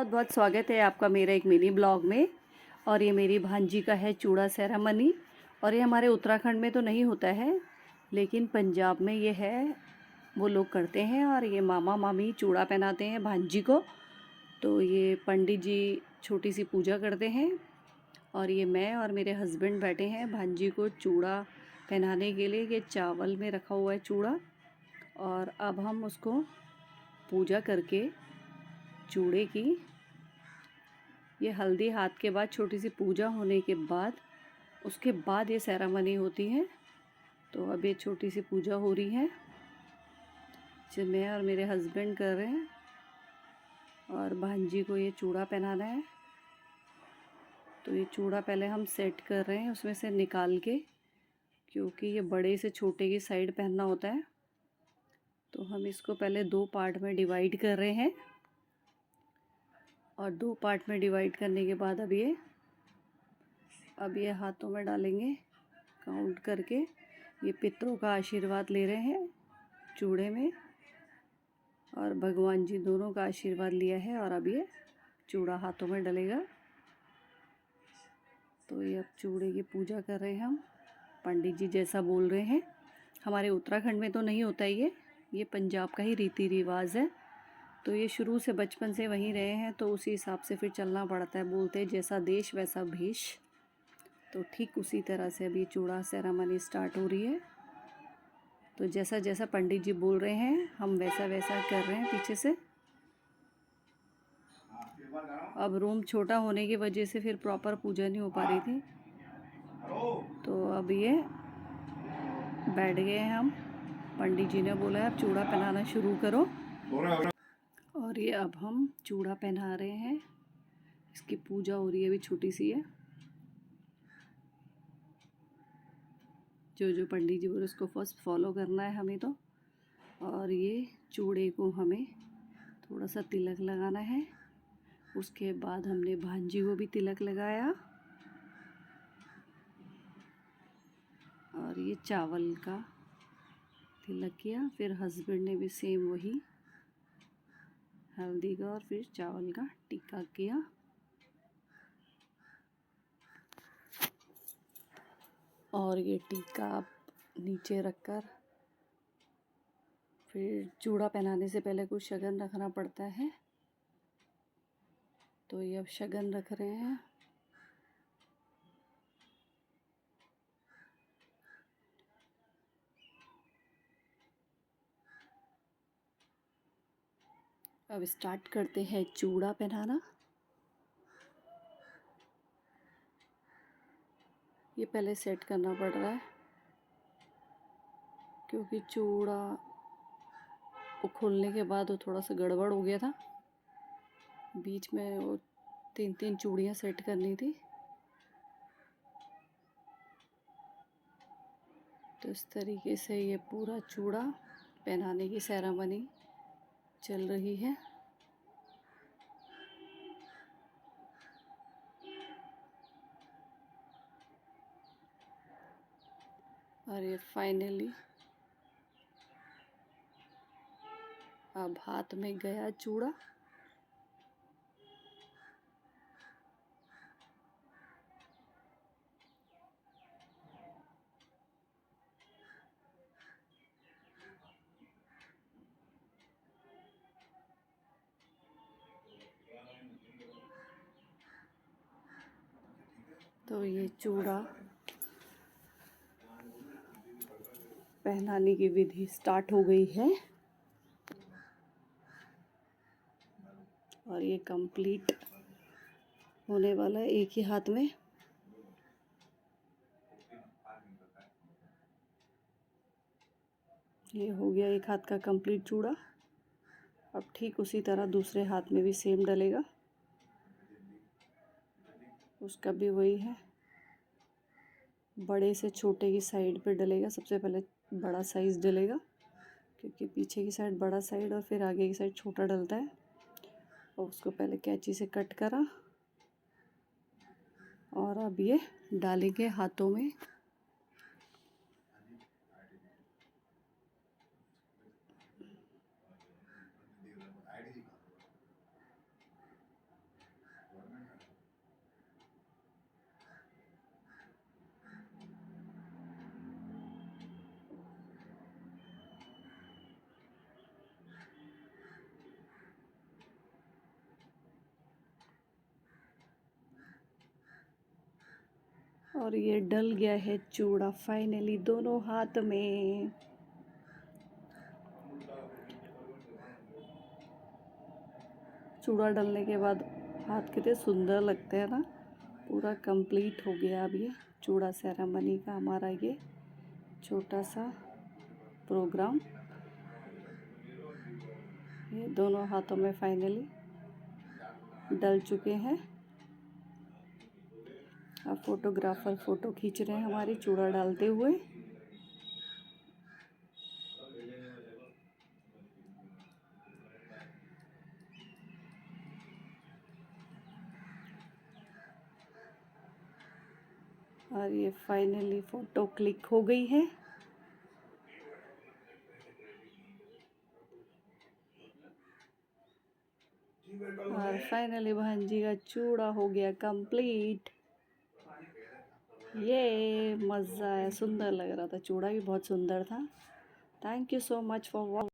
बहुत बहुत स्वागत है आपका मेरा एक मिनी ब्लॉग में। और ये मेरी भांजी का है चूड़ा सेरेमनी। और ये हमारे उत्तराखंड में तो नहीं होता है, लेकिन पंजाब में ये है, वो लोग करते हैं। और ये मामा मामी चूड़ा पहनाते हैं भांजी को। तो ये पंडित जी छोटी सी पूजा करते हैं और ये मैं और मेरे हस्बैंड बैठे हैं भांजी को चूड़ा पहनाने के लिए। ये चावल में रखा हुआ है चूड़ा, और अब हम उसको पूजा करके चूड़े की, ये हल्दी हाथ के बाद छोटी सी पूजा होने के बाद उसके बाद ये सेरेमनी होती है। तो अब ये छोटी सी पूजा हो रही है जो मैं और मेरे हस्बैंड कर रहे हैं, और भांजी को ये चूड़ा पहनाना है। तो ये चूड़ा पहले हम सेट कर रहे हैं उसमें से निकाल के, क्योंकि ये बड़े से छोटे की साइड पहनना होता है। तो हम इसको पहले 2 पार्ट में डिवाइड कर रहे हैं, और 2 पार्ट में डिवाइड करने के बाद अब ये हाथों में डालेंगे काउंट करके। ये पितरों का आशीर्वाद ले रहे हैं चूड़े में, और भगवान जी दोनों का आशीर्वाद लिया है, और अब ये चूड़ा हाथों में डलेगा। तो ये अब चूड़े की पूजा कर रहे हैं हम, पंडित जी जैसा बोल रहे हैं। हमारे उत्तराखंड में तो नहीं होता है ये पंजाब का ही रीति रिवाज है। तो ये शुरू से बचपन से वहीं रहे हैं, तो उसी हिसाब से फिर चलना पड़ता है। बोलते हैं जैसा देश वैसा भेष। तो ठीक उसी तरह से अभी चूड़ा सेरेमनी स्टार्ट हो रही है। तो जैसा जैसा पंडित जी बोल रहे हैं हम वैसा वैसा कर रहे हैं पीछे से। अब रूम छोटा होने की वजह से फिर प्रॉपर पूजा नहीं हो पा रही थी। तो अब ये बैठ गए हैं हम। पंडित जी ने बोला अब चूड़ा पहनाना शुरू करो, और ये अब हम चूड़ा पहना रहे हैं। इसकी पूजा हो रही है, अभी छोटी सी है। जो पंडित जी बोले उसको फर्स्ट फॉलो करना है हमें तो। और ये चूड़े को हमें थोड़ा सा तिलक लगाना है। उसके बाद हमने भांजी को भी तिलक लगाया, और ये चावल का तिलक किया। फिर हस्बैंड ने भी सेम वही हल्दी का और फिर चावल का टिक्का किया। और ये टिक्का आप नीचे रखकर, फिर चूड़ा पहनाने से पहले कुछ शगन रखना पड़ता है। तो ये अब शगन रख रहे हैं। अब स्टार्ट करते हैं चूड़ा पहनाना। ये पहले सेट करना पड़ रहा है, क्योंकि चूड़ा वो खोलने के बाद वो थोड़ा सा गड़बड़ हो गया था। बीच में वो 3 चूड़ियाँ सेट करनी थी। तो इस तरीके से ये पूरा चूड़ा पहनाने की सेरेमनी चल रही है। और ये फाइनली अब हाथ में गया चूड़ा। तो ये चूड़ा पहनाने की विधि स्टार्ट हो गई है, और ये कंप्लीट होने वाला है एक ही हाथ में। ये हो गया एक हाथ का कंप्लीट चूड़ा। अब ठीक उसी तरह दूसरे हाथ में भी सेम डलेगा, उसका भी वही है। बड़े से छोटे की साइड पे डलेगा, सबसे पहले बड़ा साइज़ डलेगा, क्योंकि पीछे की साइड बड़ा साइड और फिर आगे की साइड छोटा डलता है। और उसको पहले कैंची से कट करा, और अब ये डालेंगे हाथों में। और ये डल गया है चूड़ा फाइनली दोनों हाथ में। चूड़ा डलने के बाद हाथ कितने सुंदर लगते हैं ना। पूरा कंप्लीट हो गया अब ये चूड़ा सेरेमनी का हमारा ये छोटा सा प्रोग्राम। ये दोनों हाथों में फाइनली डल चुके हैं। अब फोटोग्राफर फ़ोटो खींच रहे हैं हमारी चूड़ा डालते हुए। और ये फाइनली फ़ोटो क्लिक हो गई है। और फाइनली भांजी का चूड़ा हो गया कंप्लीट। ये मज़ा है, सुंदर लग रहा था, चूड़ा भी बहुत सुंदर था। Thank you so much for